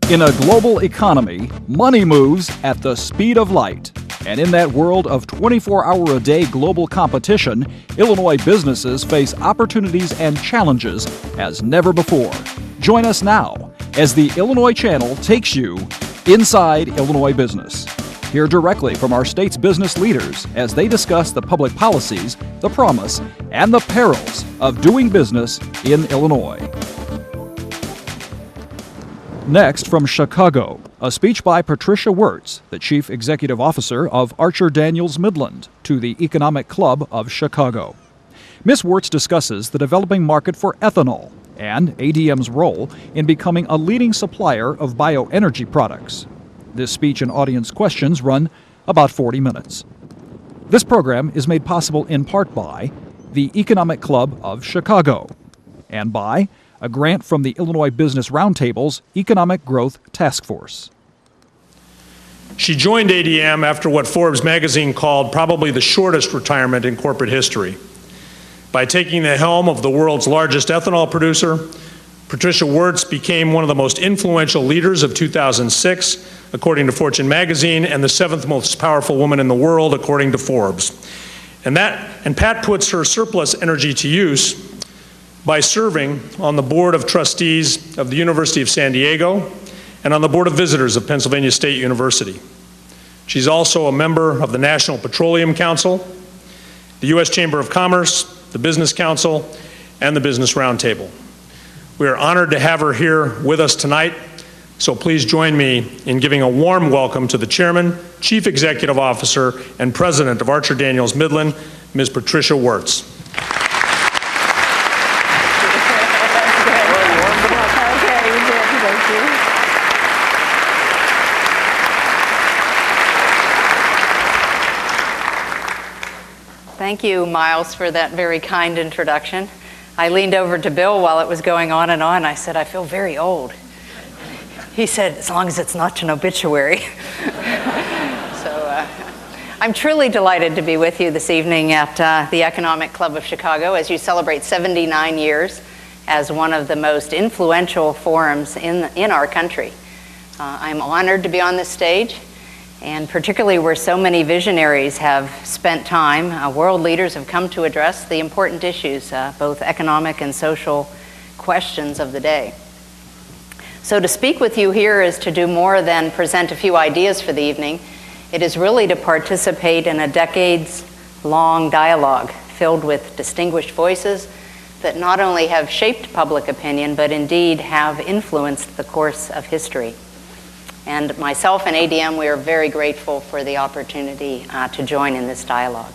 In a global economy, money moves at the speed of light. And in that world of 24-hour-a-day global competition, Illinois businesses face opportunities and challenges as never before. Join us now as the Illinois Channel takes you inside Illinois business. Hear directly from our state's business leaders as they discuss the public policies, the promise, and the perils of doing business in Illinois. Next, from Chicago, a speech by Patricia Woertz, the Chief Executive Officer of Archer Daniels Midland, to the Economic Club of Chicago. Ms. Woertz discusses the developing market for ethanol and ADM's role in becoming a leading supplier of bioenergy products. This speech and audience questions run about 40 minutes. This program is made possible in part by the Economic Club of Chicago and by a grant from the Illinois Business Roundtable's Economic Growth Task Force. She joined ADM after what Forbes magazine called probably the shortest retirement in corporate history. By taking the helm of the world's largest ethanol producer, Patricia Woertz became one of the most influential leaders of 2006, according to Fortune magazine, and the 7th most powerful woman in the world, according to Forbes. And Pat puts her surplus energy to use by serving on the Board of Trustees of the University of San Diego and on the Board of Visitors of Pennsylvania State University. She's also a member of the National Petroleum Council, the U.S. Chamber of Commerce, the Business Council, and the Business Roundtable. We are honored to have her here with us tonight, so please join me in giving a warm welcome to the Chairman, Chief Executive Officer, and President of Archer Daniels Midland, Ms. Patricia Woertz. Thank you, Miles, for that very kind introduction. I leaned over to Bill while it was going on and on. I said, I feel very old. He said, as long as it's not an obituary. So I'm truly delighted to be with you this evening at the Economic Club of Chicago as you celebrate 79 years as one of the most influential forums in our country. I'm honored to be on this stage, and particularly where so many visionaries have spent time, world leaders have come to address the important issues, both economic and social questions of the day. So to speak with you here is to do more than present a few ideas for the evening. It is really to participate in a decades-long dialogue filled with distinguished voices that not only have shaped public opinion, but indeed have influenced the course of history. And myself and ADM, we are very grateful for the opportunity to join in this dialogue.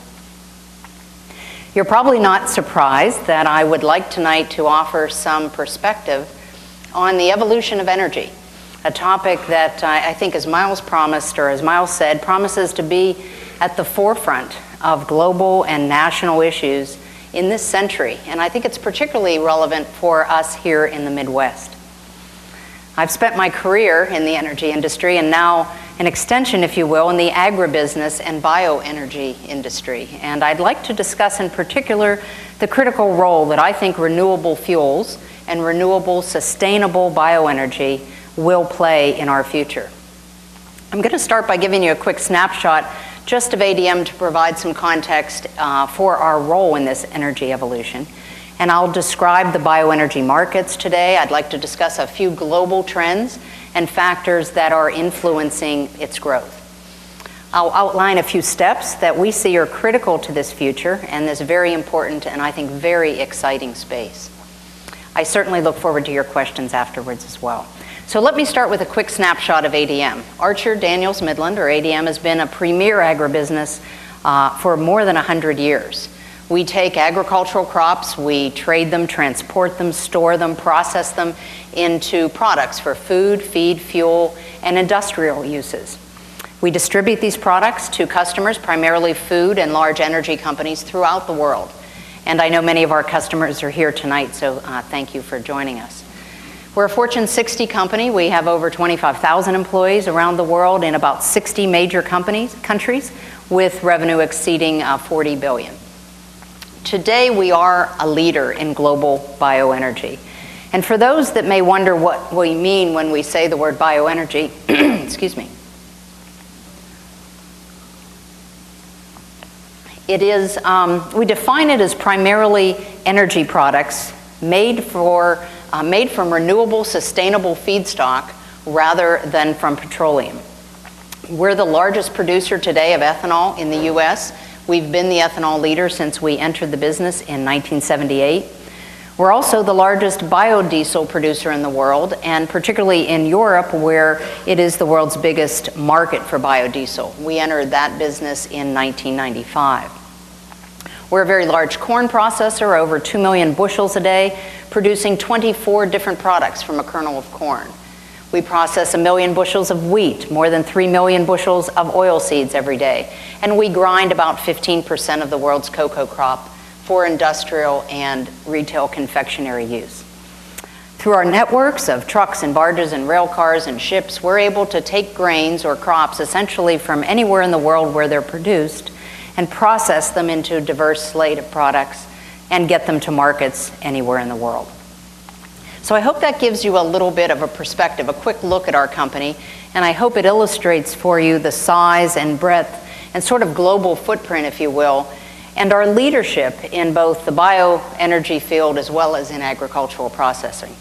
You're probably not surprised that I would like tonight to offer some perspective on the evolution of energy, a topic that I think, as Miles promised, or as Miles said, promises to be at the forefront of global and national issues in this century. And I think it's particularly relevant for us here in the Midwest. I've spent my career in the energy industry and now an extension, if you will, in the agribusiness and bioenergy industry. And I'd like to discuss in particular the critical role that I think renewable fuels and renewable, sustainable bioenergy will play in our future. I'm going to start by giving you a quick snapshot just of ADM to provide some context for our role in this energy evolution. And I'll describe the bioenergy markets today. I'd like to discuss a few global trends and factors that are influencing its growth. I'll outline a few steps that we see are critical to this future and this very important and I think very exciting space. I certainly look forward to your questions afterwards as well. So let me start with a quick snapshot of ADM. Archer Daniels Midland, or ADM, has been a premier agribusiness for more than 100 years. We take agricultural crops, we trade them, transport them, store them, process them into products for food, feed, fuel, and industrial uses. We distribute these products to customers, primarily food and large energy companies throughout the world. And I know many of our customers are here tonight, so thank you for joining us. We're a Fortune 60 company. We have over 25,000 employees around the world in about 60 major countries with revenue exceeding $40 billion. Today, we are a leader in global bioenergy. And for those that may wonder what we mean when we say the word bioenergy, excuse me, it is, we define it as primarily energy products made from renewable, sustainable feedstock rather than from petroleum. We're the largest producer today of ethanol in the U.S. We've been the ethanol leader since we entered the business in 1978. We're also the largest biodiesel producer in the world, and particularly in Europe, where it is the world's biggest market for biodiesel. We entered that business in 1995. We're a very large corn processor, over 2 million bushels a day, producing 24 different products from a kernel of corn. We process 1 million bushels of wheat, more than 3 million bushels of oil seeds every day, and we grind about 15% of the world's cocoa crop for industrial and retail confectionery use. Through our networks of trucks and barges and rail cars and ships, we're able to take grains or crops essentially from anywhere in the world where they're produced and process them into a diverse slate of products and get them to markets anywhere in the world. So I hope that gives you a little bit of a perspective, a quick look at our company, and I hope it illustrates for you the size and breadth and sort of global footprint, if you will, and our leadership in both the bioenergy field as well as in agricultural processing.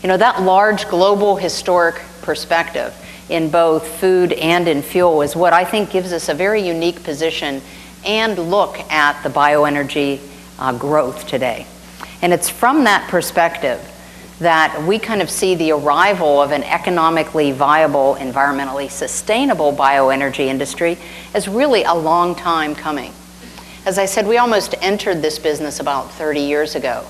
You know, that large global historic perspective in both food and in fuel is what I think gives us a very unique position and look at the bioenergy growth today. And it's from that perspective that we kind of see the arrival of an economically viable, environmentally sustainable bioenergy industry as really a long time coming. As I said, we almost entered this business about 30 years ago.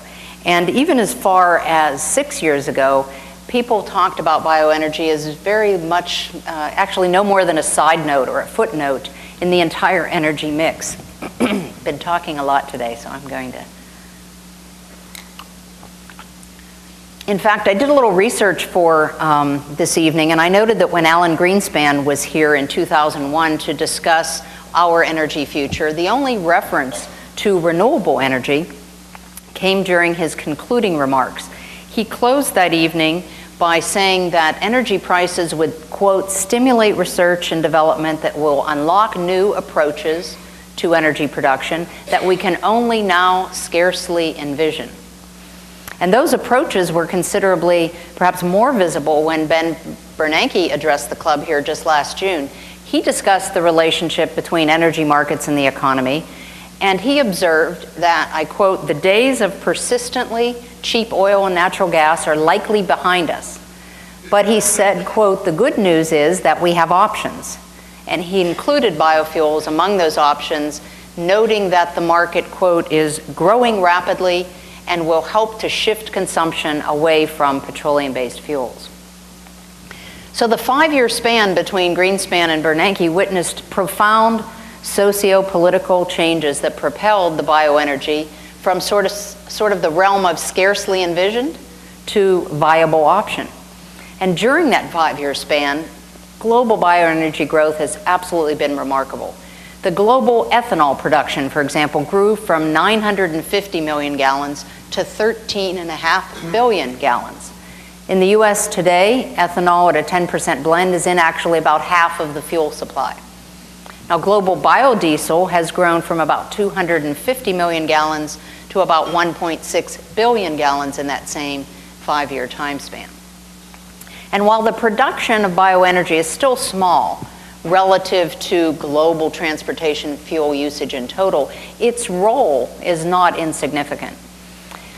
And even as far as 6 years ago, people talked about bioenergy as very much, actually no more than a side note or a footnote in the entire energy mix. Been talking a lot today, so I'm going to. In fact, I did a little research for this evening, and I noted that when Alan Greenspan was here in 2001 to discuss our energy future, the only reference to renewable energy came during his concluding remarks. He closed that evening by saying that energy prices would, quote, stimulate research and development that will unlock new approaches to energy production that we can only now scarcely envision. And those approaches were considerably, perhaps more visible when Ben Bernanke addressed the club here just last June. He discussed the relationship between energy markets and the economy, and he observed that, I quote, the days of persistently cheap oil and natural gas are likely behind us. But he said, quote, the good news is that we have options. And he included biofuels among those options, noting that the market, quote, is growing rapidly and will help to shift consumption away from petroleum-based fuels. So the 5-year span between Greenspan and Bernanke witnessed profound socio-political changes that propelled the bioenergy from sort of the realm of scarcely envisioned to viable option. And during that 5-year span, global bioenergy growth has absolutely been remarkable. The global ethanol production, for example, grew from 950 million gallons to 13.5 billion gallons. In the US today, ethanol at a 10% blend is in actually about half of the fuel supply. Now, global biodiesel has grown from about 250 million gallons to about 1.6 billion gallons in that same 5-year time span. And while the production of bioenergy is still small relative to global transportation fuel usage in total, its role is not insignificant.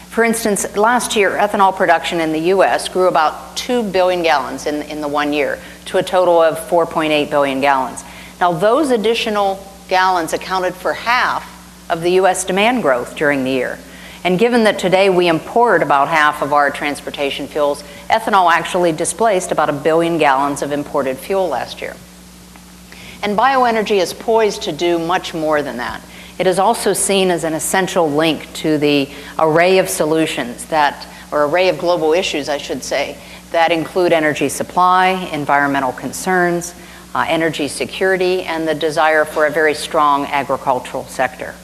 For instance, last year, ethanol production in the US grew about 2 billion gallons in the 1 year to a total of 4.8 billion gallons. Now, those additional gallons accounted for half of the US demand growth during the year. And given that today we import about half of our transportation fuels, ethanol actually displaced about 1 billion gallons of imported fuel last year. And bioenergy is poised to do much more than that. It is also seen as an essential link to the array of solutions or array of global issues, I should say, that include energy supply, environmental concerns, energy security, and the desire for a very strong agricultural sector,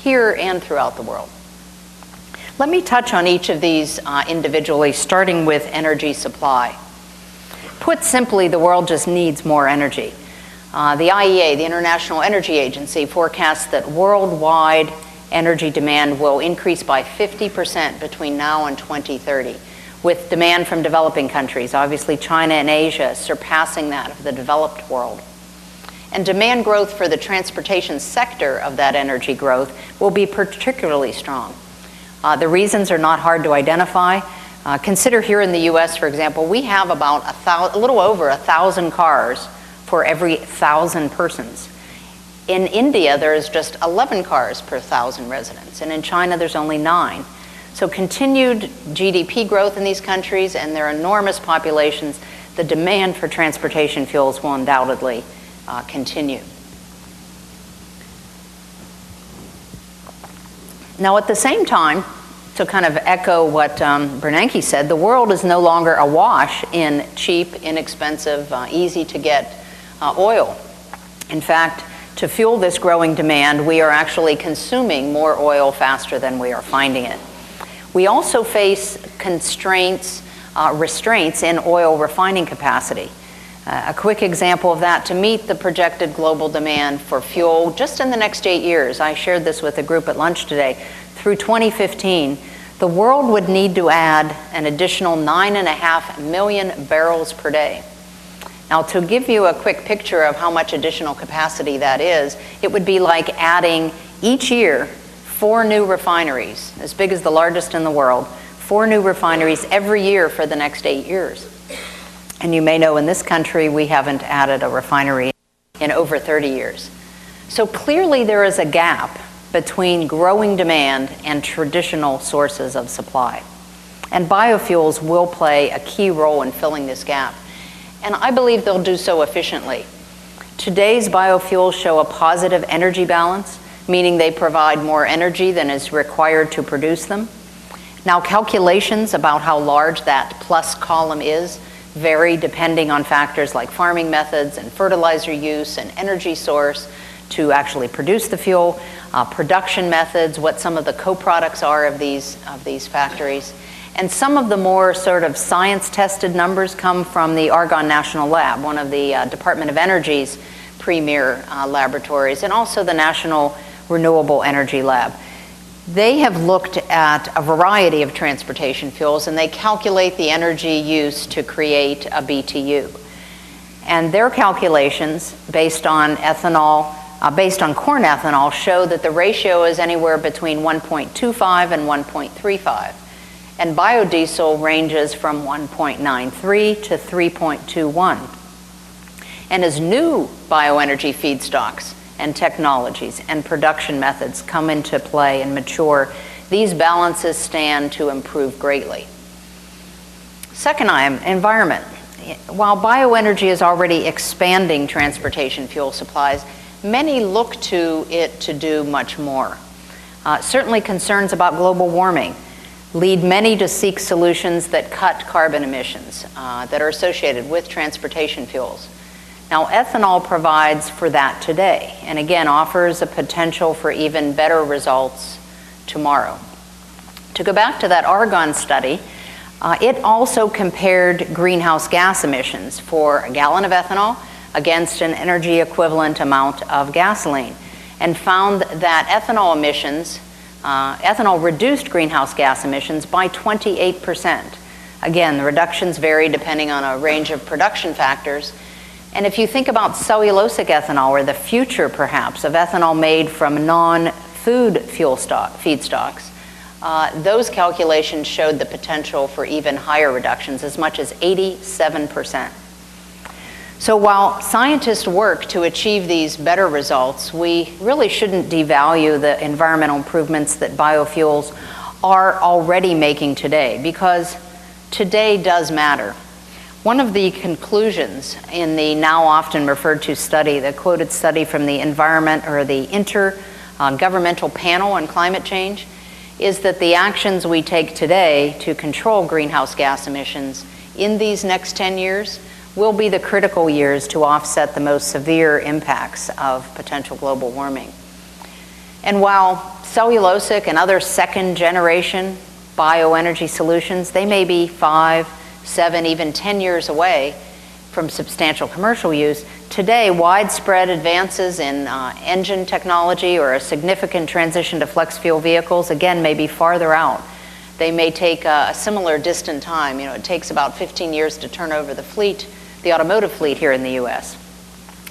here and throughout the world. Let me touch on each of these individually, starting with energy supply. Put simply, the world just needs more energy. The IEA, the International Energy Agency, forecasts that worldwide energy demand will increase by 50% between now and 2030, with demand from developing countries, obviously China and Asia, surpassing that of the developed world. And demand growth for the transportation sector of that energy growth will be particularly strong. The reasons are not hard to identify. Consider here in the US, for example, we have about a little over 1,000 cars for every 1,000 persons. In India, there is just 11 cars per 1,000 residents, and in China, there's only 9. So continued GDP growth in these countries and their enormous populations, the demand for transportation fuels will undoubtedly continue. Now, at the same time, to kind of echo what Bernanke said, the world is no longer awash in cheap, inexpensive, easy-to-get oil. In fact, to fuel this growing demand, we are actually consuming more oil faster than we are finding it. We also face restraints in oil refining capacity. A quick example of that, to meet the projected global demand for fuel just in the next 8 years, I shared this with a group at lunch today, through 2015, the world would need to add an additional 9.5 million barrels per day. Now, to give you a quick picture of how much additional capacity that is, it would be like adding each year 4 new refineries, as big as the largest in the world, 4 new refineries every year for the next 8 years. And you may know in this country, we haven't added a refinery in over 30 years. So clearly there is a gap between growing demand and traditional sources of supply. And biofuels will play a key role in filling this gap. And I believe they'll do so efficiently. Today's biofuels show a positive energy balance, meaning they provide more energy than is required to produce them. Now, calculations about how large that plus column is vary depending on factors like farming methods and fertilizer use and energy source to actually produce the fuel, production methods, what some of the co-products are of these factories. And some of the more sort of science-tested numbers come from the Argonne National Lab, one of the Department of Energy's premier laboratories, and also the National Renewable Energy Lab. They have looked at a variety of transportation fuels, and they calculate the energy use to create a BTU. And their calculations, based on ethanol, based on corn ethanol, show that the ratio is anywhere between 1.25 and 1.35. And biodiesel ranges from 1.93 to 3.21. And as new bioenergy feedstocks and technologies and production methods come into play and mature, these balances stand to improve greatly. Second item, environment. While bioenergy is already expanding transportation fuel supplies, many look to it to do much more. Certainly concerns about global warming lead many to seek solutions that cut carbon emissions that are associated with transportation fuels. Now, ethanol provides for that today, and again, offers a potential for even better results tomorrow. To go back to that Argonne study, it also compared greenhouse gas emissions for a gallon of ethanol against an energy equivalent amount of gasoline, and found that ethanol reduced greenhouse gas emissions by 28%. Again, the reductions vary depending on a range of production factors. And if you think about cellulosic ethanol, or the future perhaps of ethanol made from non-food feedstocks, those calculations showed the potential for even higher reductions, as much as 87%. So while scientists work to achieve these better results, we really shouldn't devalue the environmental improvements that biofuels are already making today, because today does matter. One of the conclusions in the now often referred to study, the quoted study from the Intergovernmental Panel on Climate Change, is that the actions we take today to control greenhouse gas emissions in these next 10 years will be the critical years to offset the most severe impacts of potential global warming. And while cellulosic and other second-generation bioenergy solutions, they may be 5, 7, even 10 years away from substantial commercial use. Today, widespread advances in engine technology or a significant transition to flex fuel vehicles, again, may be farther out. They may take a similar distant time. It takes about 15 years to turn over the fleet, the automotive fleet here in the US.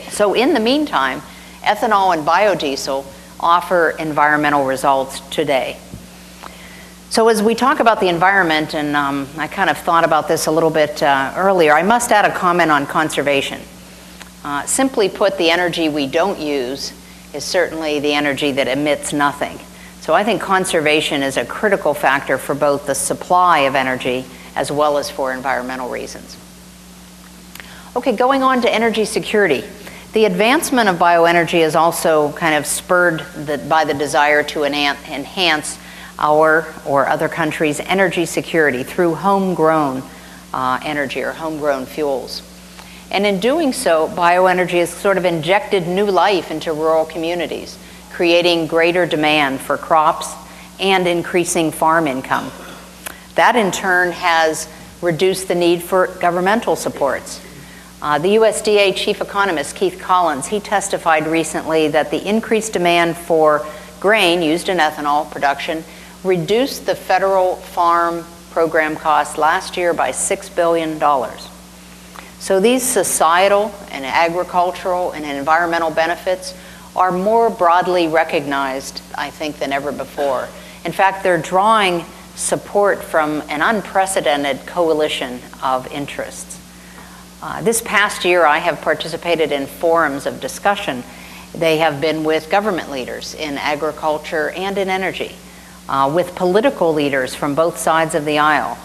So in the meantime, ethanol and biodiesel offer environmental results today. So as we talk about the environment, and I kind of thought about this a little bit earlier, I must add a comment on conservation. Simply put, the energy we don't use is certainly the energy that emits nothing. So I think conservation is a critical factor for both the supply of energy as well as for environmental reasons. Okay, going on to energy security. The advancement of bioenergy is also kind of spurred by the desire to enhance our or other countries' energy security through homegrown energy or homegrown fuels. And in doing so, bioenergy has sort of injected new life into rural communities, creating greater demand for crops and increasing farm income. That in turn has reduced the need for governmental supports. The USDA chief economist, Keith Collins, he testified recently that the increased demand for grain used in ethanol production reduced the federal farm program costs last year by $6 billion. So these societal and agricultural and environmental benefits are more broadly recognized, I think, than ever before. In fact, they're drawing support from an unprecedented coalition of interests. This past year, I have participated in forums of discussion. They have been with government leaders in agriculture and in energy, with political leaders from both sides of the aisle,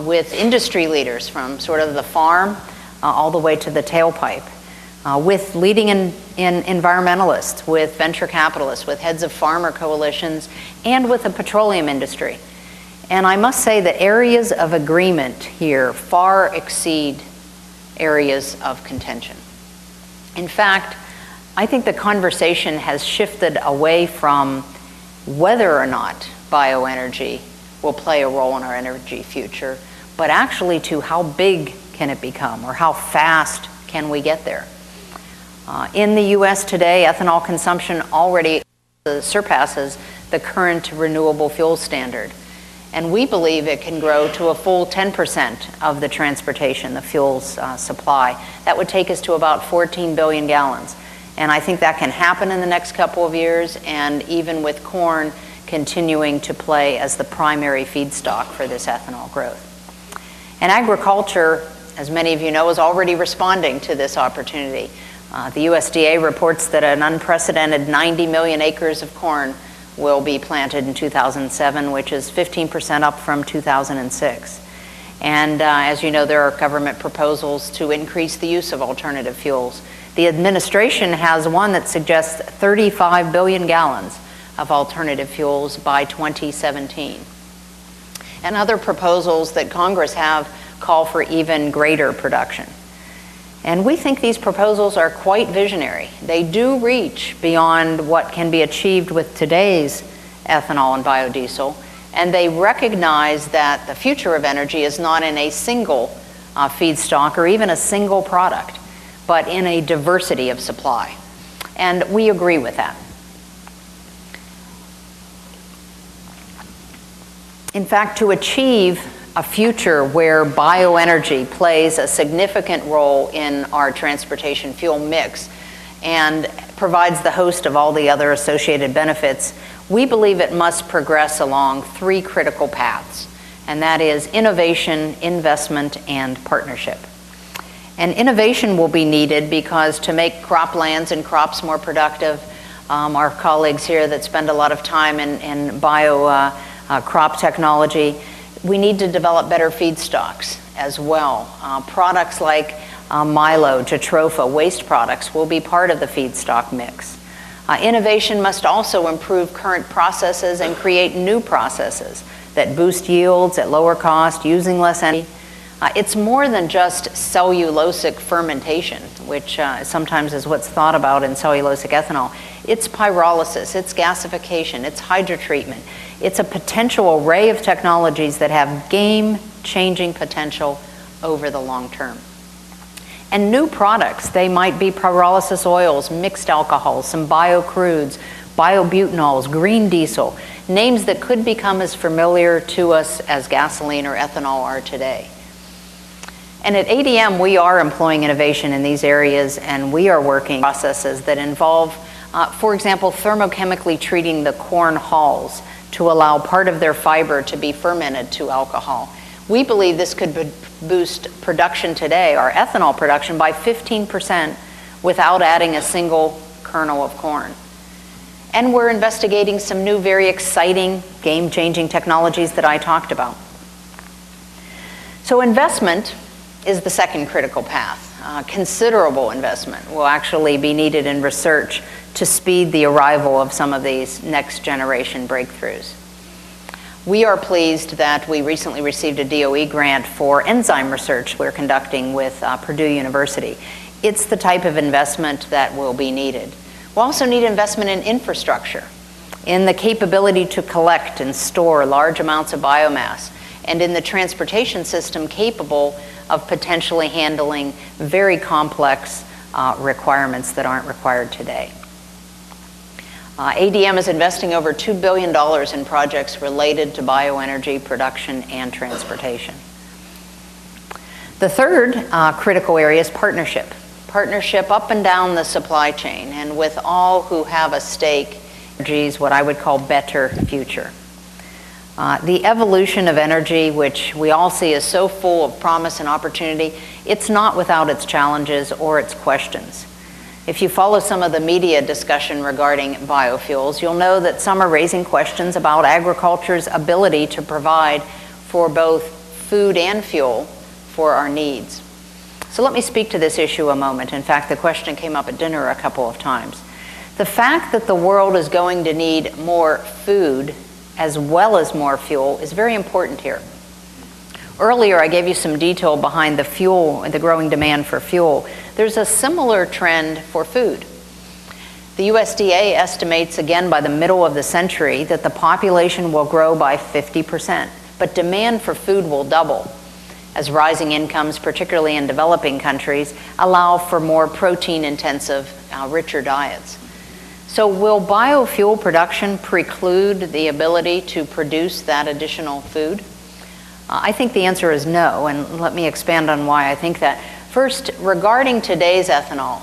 with industry leaders from sort of the farm all the way to the tailpipe, with leading in environmentalists, with venture capitalists, with heads of farmer coalitions, and with the petroleum industry. And I must say that areas of agreement here far exceed areas of contention. In fact, I think the conversation has shifted away from whether or not bioenergy will play a role in our energy future, but actually to how big can it become, or how fast can we get there. In the US today, ethanol consumption already surpasses the current renewable fuel standard. And we believe it can grow to a full 10% of the transportation, the fuel's supply. That would take us to about 14 billion gallons. And I think that can happen in the next couple of years, and even with corn continuing to play as the primary feedstock for this ethanol growth. And agriculture, as many of you know, is already responding to this opportunity. The USDA reports that an unprecedented 90 million acres of corn will be planted in 2007, which is 15% up from 2006. And as you know, there are government proposals to increase the use of alternative fuels. The administration has one that suggests 35 billion gallons of alternative fuels by 2017. And other proposals that Congress have call for even greater production. And we think these proposals are quite visionary. They do reach beyond what can be achieved with today's ethanol and biodiesel, and they recognize that the future of energy is not in a single feedstock or even a single product, but in a diversity of supply. And we agree with that. In fact, to achieve a future where bioenergy plays a significant role in our transportation fuel mix and provides the host of all the other associated benefits, we believe it must progress along three critical paths, and that is innovation, investment, and partnership. And innovation will be needed because to make croplands and crops more productive, our colleagues here that spend a lot of time in crop technology, we need to develop better feedstocks as well. Products like milo, jatropha, waste products will be part of the feedstock mix. Innovation must also improve current processes and create new processes that boost yields at lower cost, using less energy. It's more than just cellulosic fermentation, which sometimes is what's thought about in cellulosic ethanol. It's pyrolysis, it's gasification, it's hydrotreatment. It's a potential array of technologies that have game-changing potential over the long term. And new products, they might be pyrolysis oils, mixed alcohols, some biocrudes, biobutanols, green diesel, names that could become as familiar to us as gasoline or ethanol are today. And at ADM, we are employing innovation in these areas, and we are working processes that involve, for example, thermochemically treating the corn hulls to allow part of their fiber to be fermented to alcohol. We believe this could boost production today, our ethanol production, by 15% without adding a single kernel of corn. And we're investigating some new, very exciting, game-changing technologies that I talked about. So investment is the second critical path. Considerable investment will actually be needed in research to speed the arrival of some of these next-generation breakthroughs. We are pleased that we recently received a DOE grant for enzyme research we're conducting with Purdue University. It's the type of investment that will be needed. We'll also need investment in infrastructure, in the capability to collect and store large amounts of biomass, and in the transportation system capable of potentially handling very complex requirements that aren't required today. ADM is investing over $2 billion in projects related to bioenergy production and transportation. The third critical area is partnership. Partnership up and down the supply chain and with all who have a stake in what I would call better future. The evolution of energy, which we all see is so full of promise and opportunity, it's not without its challenges or its questions. If you follow some of the media discussion regarding biofuels, you'll know that some are raising questions about agriculture's ability to provide for both food and fuel for our needs. So let me speak to this issue a moment. In fact, the question came up at dinner a couple of times. The fact that the world is going to need more food as well as more fuel is very important here. Earlier, I gave you some detail behind the fuel and the growing demand for fuel. There's a similar trend for food. The USDA estimates, again, by the middle of the century, that the population will grow by 50%, but demand for food will double as rising incomes, particularly in developing countries, allow for more protein-intensive, richer diets. So will biofuel production preclude the ability to produce that additional food? I think the answer is no, and let me expand on why I think that. First, regarding today's ethanol,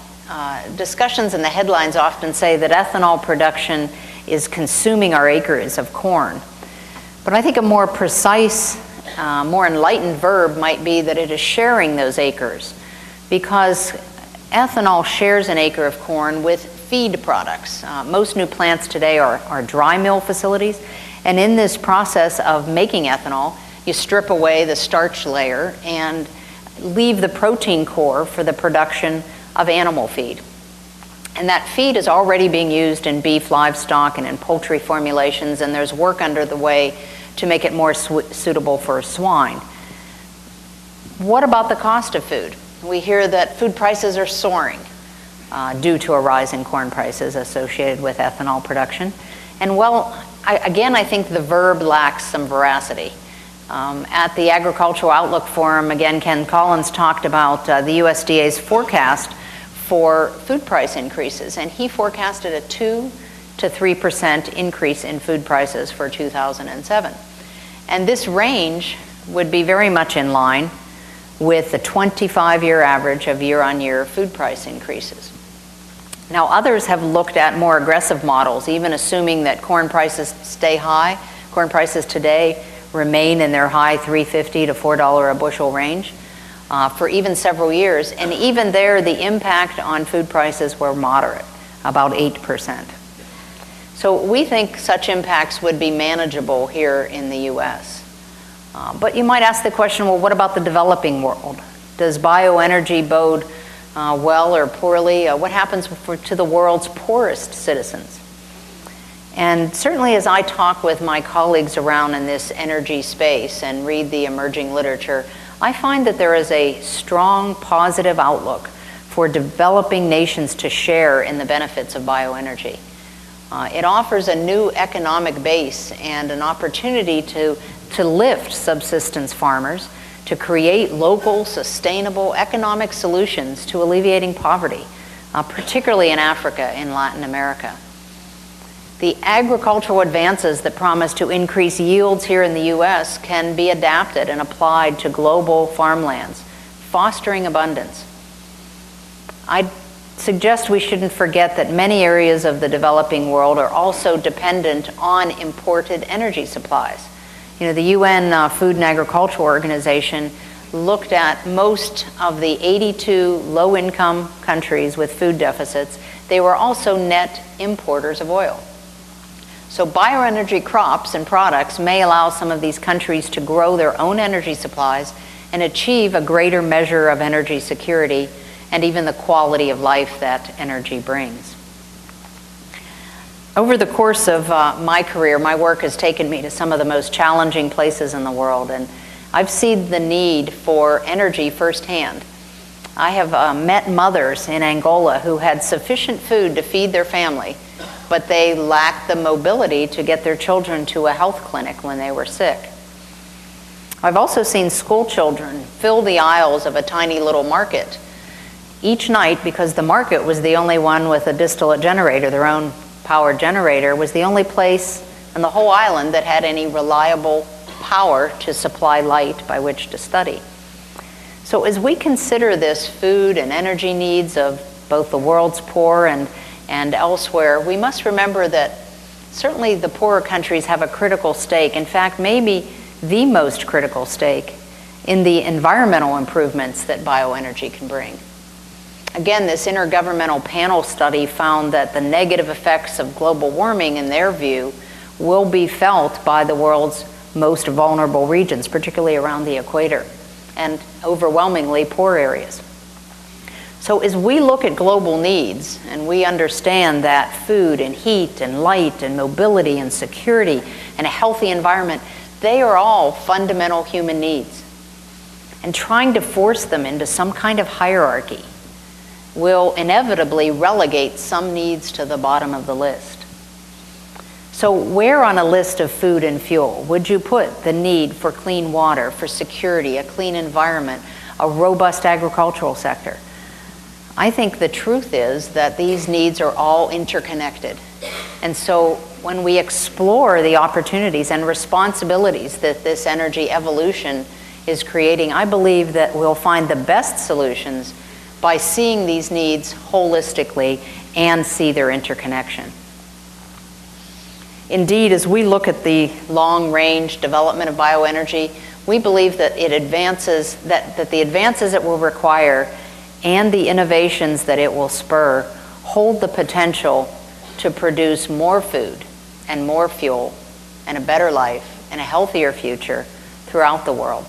discussions in the headlines often say that ethanol production is consuming our acres of corn. But I think a more precise, more enlightened verb might be that it is sharing those acres, because ethanol shares an acre of corn with feed products. Most new plants today are dry mill facilities, and in this process of making ethanol, you strip away the starch layer and leave the protein core for the production of animal feed. And that feed is already being used in beef, livestock, and in poultry formulations, and there's work under the way to make it more suitable for swine. What about the cost of food? We hear that food prices are soaring due to a rise in corn prices associated with ethanol production. And well, I think the verb lacks some veracity. At the Agricultural Outlook Forum, again, Ken Collins talked about the USDA's forecast for food price increases, and he forecasted a 2 to 3% increase in food prices for 2007. And this range would be very much in line with the 25-year average of year-on-year food price increases. Now, others have looked at more aggressive models, even assuming that corn prices stay high. Corn prices today remain in their high $3.50 to $4 a bushel range for even several years. And even there, the impact on food prices were moderate, about 8%. So we think such impacts would be manageable here in the U.S. But you might ask the question, well, what about the developing world? Does bioenergy bode well or poorly? What happens to the world's poorest citizens? And certainly as I talk with my colleagues around in this energy space and read the emerging literature, I find that there is a strong positive outlook for developing nations to share in the benefits of bioenergy. It offers a new economic base and an opportunity to lift subsistence farmers, to create local, sustainable economic solutions to alleviating poverty, particularly in Africa and Latin America. The agricultural advances that promise to increase yields here in the U.S. can be adapted and applied to global farmlands, fostering abundance. I suggest we shouldn't forget that many areas of the developing world are also dependent on imported energy supplies. You know, the UN Food and Agriculture Organization looked at most of the 82 low-income countries with food deficits. They were also net importers of oil. So bioenergy crops and products may allow some of these countries to grow their own energy supplies and achieve a greater measure of energy security and even the quality of life that energy brings. Over the course of my career, my work has taken me to some of the most challenging places in the world, and I've seen the need for energy firsthand. I have met mothers in Angola who had sufficient food to feed their family, but they lacked the mobility to get their children to a health clinic when they were sick. I've also seen school children fill the aisles of a tiny little market each night because the market was the only one with a distillate generator, their own power generator, was the only place in the whole island that had any reliable power to supply light by which to study. So as we consider this food and energy needs of both the world's poor and elsewhere, we must remember that certainly the poorer countries have a critical stake, in fact, maybe the most critical stake in the environmental improvements that bioenergy can bring. Again, this intergovernmental panel study found that the negative effects of global warming, in their view, will be felt by the world's most vulnerable regions, particularly around the equator, and overwhelmingly poor areas. So as we look at global needs and we understand that food and heat and light and mobility and security and a healthy environment, they are all fundamental human needs. And trying to force them into some kind of hierarchy will inevitably relegate some needs to the bottom of the list. So where on a list of food and fuel would you put the need for clean water, for security, a clean environment, a robust agricultural sector? I think the truth is that these needs are all interconnected. And so when we explore the opportunities and responsibilities that this energy evolution is creating, I believe that we'll find the best solutions by seeing these needs holistically and see their interconnection. Indeed, as we look at the long-range development of bioenergy, we believe that the advances it will require and the innovations that it will spur hold the potential to produce more food and more fuel and a better life and a healthier future throughout the world.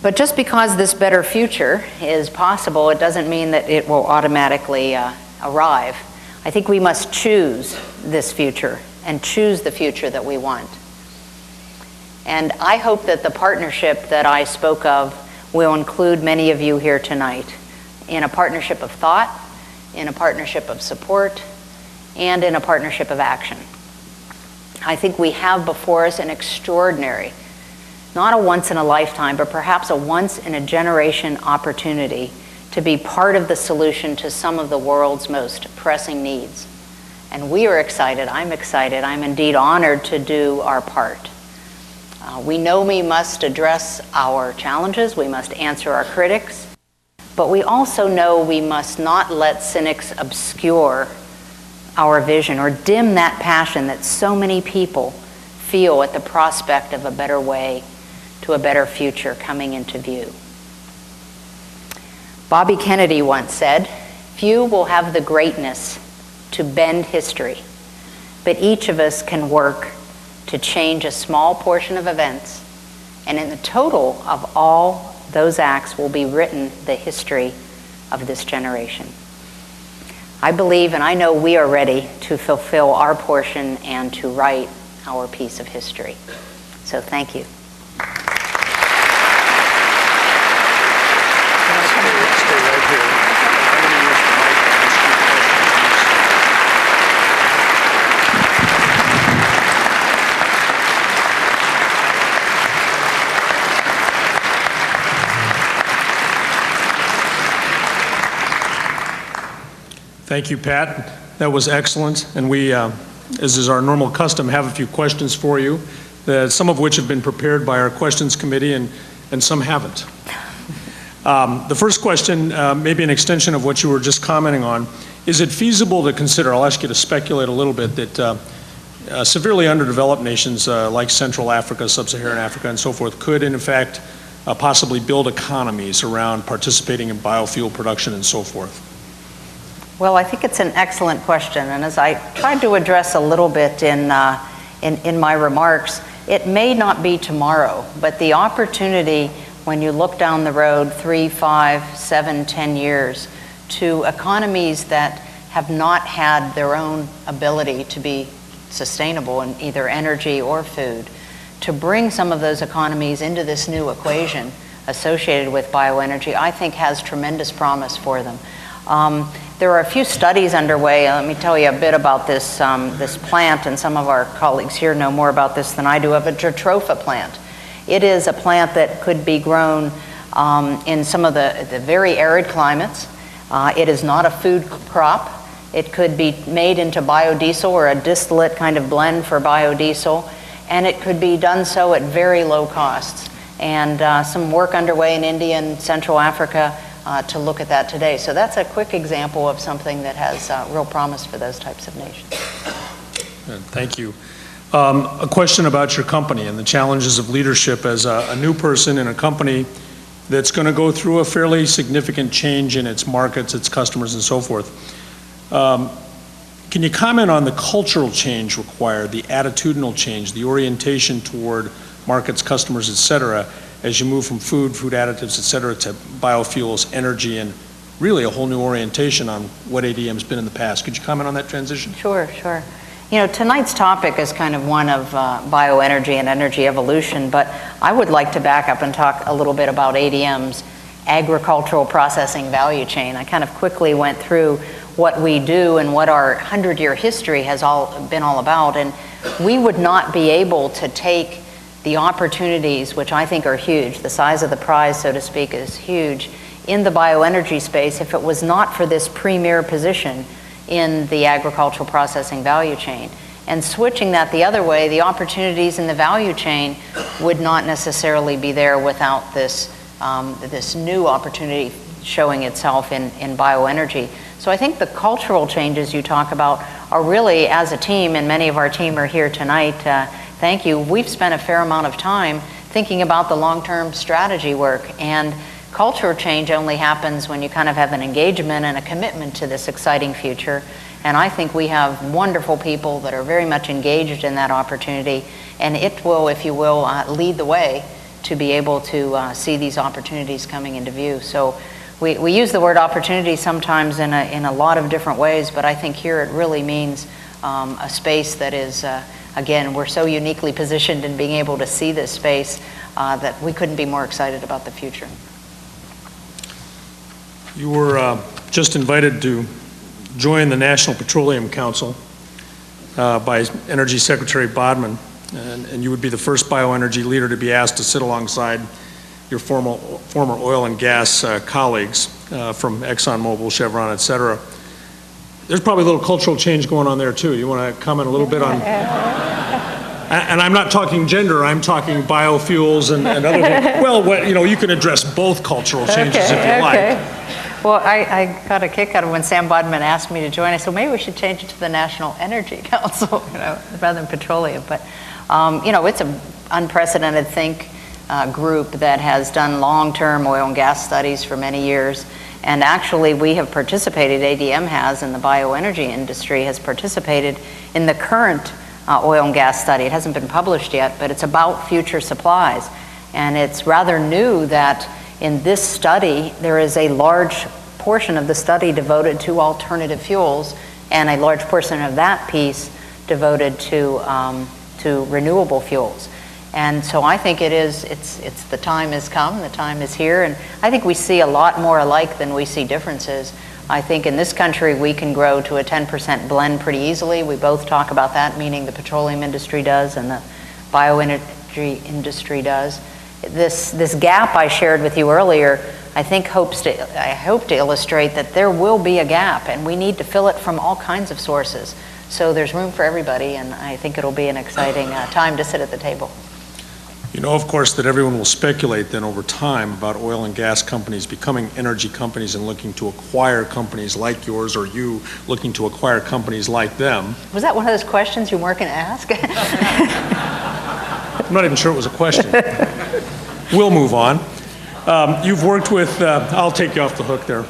But just because this better future is possible, it doesn't mean that it will automatically arrive. I think we must choose this future and choose the future that we want. And I hope that the partnership that I spoke of will include many of you here tonight in a partnership of thought, in a partnership of support, and in a partnership of action. I think we have before us an extraordinary, not a once-in-a-lifetime, but perhaps a once-in-a-generation opportunity to be part of the solution to some of the world's most pressing needs. And we are excited, I'm indeed honored to do our part. We know we must address our challenges, we must answer our critics, but we also know we must not let cynics obscure our vision or dim that passion that so many people feel at the prospect of a better way to a better future coming into view. Bobby Kennedy once said, "Few will have the greatness to bend history, but each of us can work to change a small portion of events, and in the total of all those acts will be written the history of this generation." I believe and I know we are ready to fulfill our portion and to write our piece of history. So thank you. Stay right here. I'm going to use the mic to ask you questions. Thank you, Pat. That was excellent. And we, as is our normal custom, have a few questions for you, some of which have been prepared by our questions committee and some haven't. The first question, maybe an extension of what you were just commenting on. Is it feasible to consider, I'll ask you to speculate a little bit, that severely underdeveloped nations like Central Africa, Sub-Saharan Africa, and so forth could, in fact, possibly build economies around participating in biofuel production and so forth? Well, I think it's an excellent question, and as I tried to address a little bit in my remarks, it may not be tomorrow, but the opportunity when you look down the road 3, 5, 7, 10 years to economies that have not had their own ability to be sustainable in either energy or food, to bring some of those economies into this new equation associated with bioenergy, I think has tremendous promise for them. There are a few studies underway. Let me tell you a bit about this, this plant, and some of our colleagues here know more about this than I do, of a jatropha plant. It is a plant that could be grown in some of the very arid climates. It is not a food crop. It could be made into biodiesel or a distillate kind of blend for biodiesel, and it could be done so at very low costs. And some work underway in India and Central Africa to look at that today. So that's a quick example of something that has real promise for those types of nations. Thank you. A question about your company and the challenges of leadership as a new person in a company that's going to go through a fairly significant change in its markets, its customers, and so forth. Can you comment on the cultural change required, the attitudinal change, the orientation toward markets, customers, et cetera, as you move from food additives, et cetera, to biofuels, energy, and really a whole new orientation on what ADM's been in the past? Could you comment on that transition? Sure, sure. You know, tonight's topic is kind of one of bioenergy and energy evolution, but I would like to back up and talk a little bit about ADM's agricultural processing value chain. I kind of quickly went through what we do and what our 100-year history has been all about, and we would not be able to take the opportunities, which I think are huge, the size of the prize, so to speak, is huge, in the bioenergy space if it was not for this premier position in the agricultural processing value chain. And switching that the other way, the opportunities in the value chain would not necessarily be there without this, this new opportunity showing itself in bioenergy. So I think the cultural changes you talk about are really, as a team, and many of our team are here tonight, thank you, we've spent a fair amount of time thinking about the long-term strategy work. And culture change only happens when you kind of have an engagement and a commitment to this exciting future. And I think we have wonderful people that are very much engaged in that opportunity. And it will, if you will, lead the way to be able to see these opportunities coming into view. So we use the word opportunity sometimes in a lot of different ways, but I think here it really means a space that is, again, we're so uniquely positioned in being able to see this space that we couldn't be more excited about the future. You were just invited to join the National Petroleum Council by Energy Secretary Bodman, and you would be the first bioenergy leader to be asked to sit alongside your former oil and gas colleagues from ExxonMobil, Chevron, et cetera. There's probably a little cultural change going on there too. You want to comment a little bit on? And I'm not talking gender, I'm talking biofuels and other things. Well, you know, you can address both cultural changes if you like. Well, I got a kick out of when Sam Bodman asked me to join. I said, maybe we should change it to the National Energy Council, you know, rather than petroleum. But, you know, it's an unprecedented group that has done long-term oil and gas studies for many years. And actually, we have participated, ADM has, in the bioenergy industry, has participated in the current oil and gas study. It hasn't been published yet, but it's about future supplies. And it's rather new that in this study, there is a large portion of the study devoted to alternative fuels and a large portion of that piece devoted to renewable fuels. And so I think it's the time has come, the time is here, and I think we see a lot more alike than we see differences. I think in this country we can grow to a 10% blend pretty easily. We both talk about that, meaning the petroleum industry does and the bioenergy industry does. This gap I shared with you earlier I hope to illustrate that there will be a gap, and we need to fill it from all kinds of sources. So there's room for everybody, and I think it'll be an exciting time to sit at the table. You know, of course, that everyone will speculate then over time about oil and gas companies becoming energy companies and looking to acquire companies like yours, or you looking to acquire companies like them. Was that one of those questions you weren't going to ask? I'm not even sure it was a question. We'll move on. You've worked with, I'll take you off the hook there.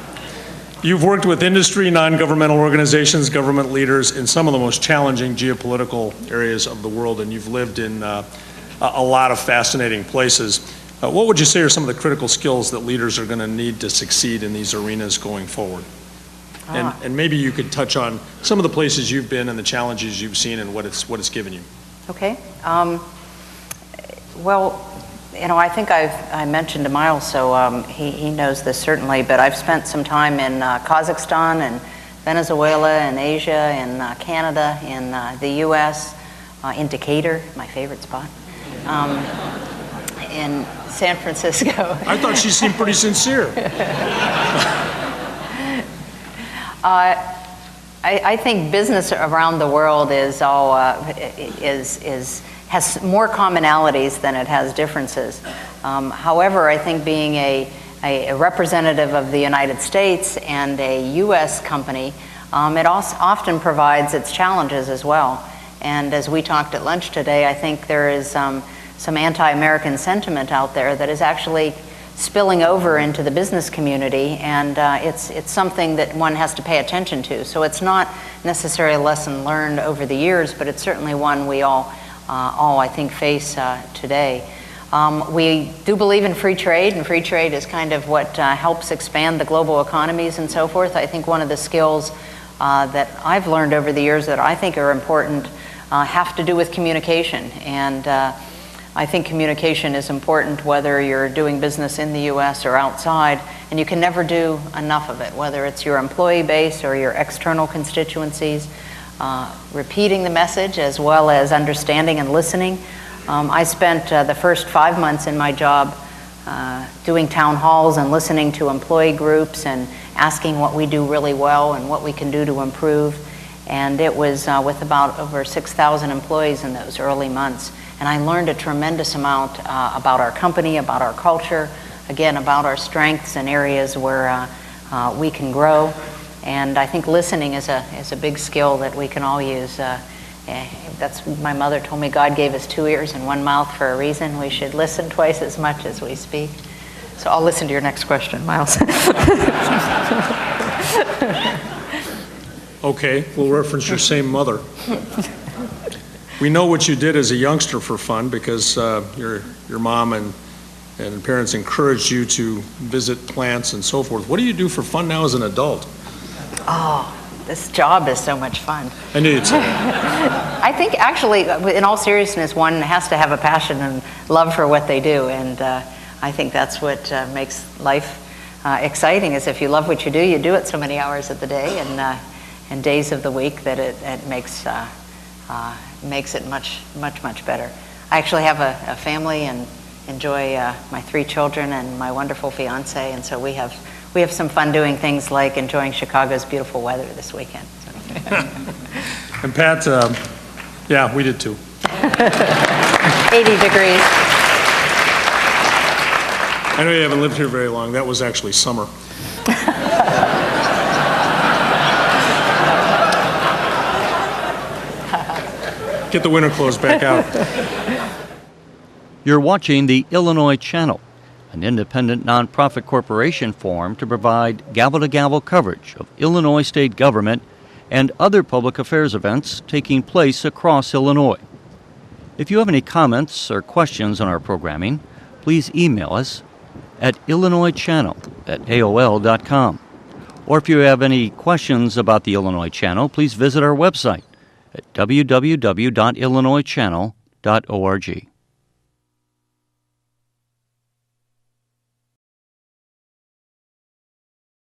You've worked with industry, non-governmental organizations, government leaders in some of the most challenging geopolitical areas of the world, and you've lived in a lot of fascinating places. What would you say are some of the critical skills that leaders are going to need to succeed in these arenas going forward? And maybe you could touch on some of the places you've been and the challenges you've seen and what it's given you. Okay. Well, you know, I think I mentioned to Miles, so he knows this certainly, but I've spent some time in Kazakhstan and Venezuela and Asia and Canada, in the U.S., in Decatur, my favorite spot, in San Francisco. I thought she seemed pretty sincere. I think business around the world is all has more commonalities than it has differences. However, I think being a representative of the United States and a U.S. company, it also often provides its challenges as well. And as we talked at lunch today, I think there is some anti-American sentiment out there that is actually spilling over into the business community, and it's something that one has to pay attention to. So it's not necessarily a lesson learned over the years, but it's certainly one we all I think face today. We do believe in free trade, and free trade is kind of what helps expand the global economies and so forth. I think one of the skills that I've learned over the years that I think are important have to do with communication, and I think communication is important whether you're doing business in the U.S. or outside, and you can never do enough of it, whether it's your employee base or your external constituencies. Repeating the message as well as understanding and listening. I spent the first 5 months in my job doing town halls and listening to employee groups and asking what we do really well and what we can do to improve. And it was with about over 6,000 employees in those early months. And I learned a tremendous amount about our company, about our culture, again, about our strengths and areas where we can grow. And I think listening is a big skill that we can all use. That's my mother told me God gave us 2 ears and 1 mouth for a reason. We should listen twice as much as we speak. So I'll listen to your next question, Miles. Okay, we'll reference your same mother. We know what you did as a youngster for fun because your mom and parents encouraged you to visit plants and so forth. What do you do for fun now as an adult? Oh, this job is so much fun. I knew you'd say that. I think actually, in all seriousness, one has to have a passion and love for what they do, and I think that's what makes life exciting, is if you love what you do it so many hours of the day and days of the week that it makes it much better. I actually have a family and enjoy my 3 children and my wonderful fiance, and so we have some fun doing things like enjoying Chicago's beautiful weather this weekend. And Pat, yeah, we did too. 80 degrees. I know you haven't lived here very long. That was actually summer. Get the winter clothes back out. You're watching the Illinois Channel, an independent nonprofit corporation formed to provide gavel-to-gavel coverage of Illinois state government and other public affairs events taking place across Illinois. If you have any comments or questions on our programming, please email us at illinoischannel@aol.com. Or if you have any questions about the Illinois Channel, please visit our website at www.illinoischannel.org.